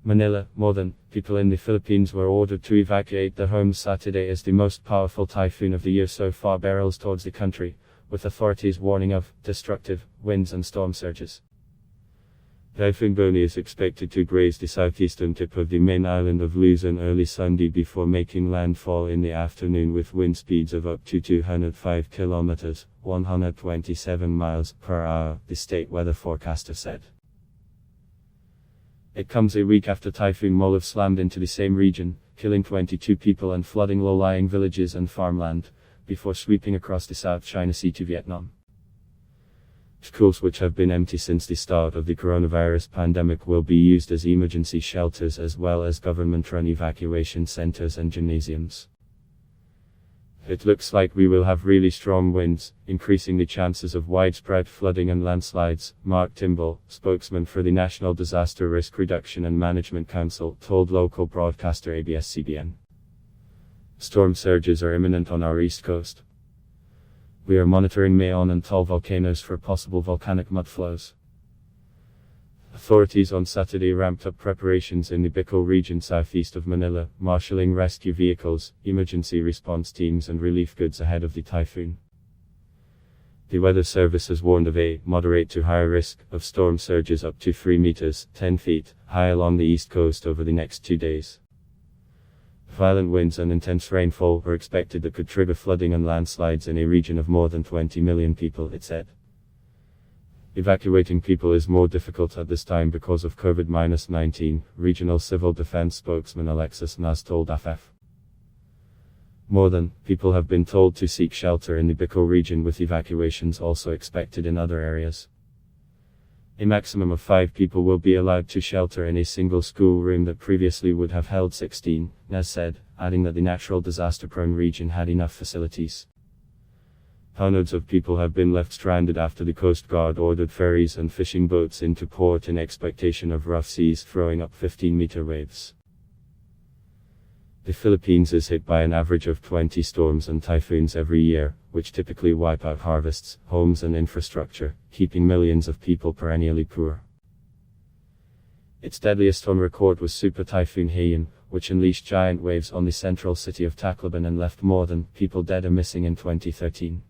Manila, more than people in the Philippines were ordered to evacuate their homes Saturday as the most powerful typhoon of the year so far barrels towards the country, with authorities warning of destructive winds and storm surges. Typhoon Goni is expected to graze the southeastern tip of the main island of Luzon early Sunday before making landfall in the afternoon with wind speeds of up to 205 kilometers, 127 miles per hour, the state weather forecaster said. It comes a week after Typhoon Olive slammed into the same region, killing 22 people and flooding low-lying villages and farmland, before sweeping across the South China Sea to Vietnam. Schools which have been empty since the start of the coronavirus pandemic will be used as emergency shelters as well as government-run evacuation centers and gymnasiums. It looks like we will have really strong winds, increasing the chances of widespread flooding and landslides, Mark Timball, spokesman for the National Disaster Risk Reduction and Management Council, told local broadcaster ABS-CBN. Storm surges are imminent on our east coast. We are monitoring Mayon and Tall volcanoes for possible volcanic mudflows. Authorities on Saturday ramped up preparations in the Bicol region southeast of Manila, marshalling rescue vehicles, emergency response teams and relief goods ahead of the typhoon. The Weather Service has warned of a moderate to high risk of storm surges up to 3 meters, 10 feet, high along the east coast over the next 2 days. Violent winds and intense rainfall are expected that could trigger flooding and landslides in a region of more than 20 million people, it said. Evacuating people is more difficult at this time because of COVID-19, regional civil defense spokesman Alexis Nas told AFF. More than people have been told to seek shelter in the Bicol region, with evacuations also expected in other areas. A maximum of 5 people will be allowed to shelter in a single school room that previously would have held 16, Nas said, adding that the natural disaster-prone region had enough facilities. Hundreds of people have been left stranded after the Coast Guard ordered ferries and fishing boats into port in expectation of rough seas throwing up 15-meter waves. The Philippines is hit by an average of 20 storms and typhoons every year, which typically wipe out harvests, homes and infrastructure, keeping millions of people perennially poor. Its deadliest on record was Super Typhoon Haiyan, which unleashed giant waves on the central city of Tacloban and left more than people dead or missing in 2013.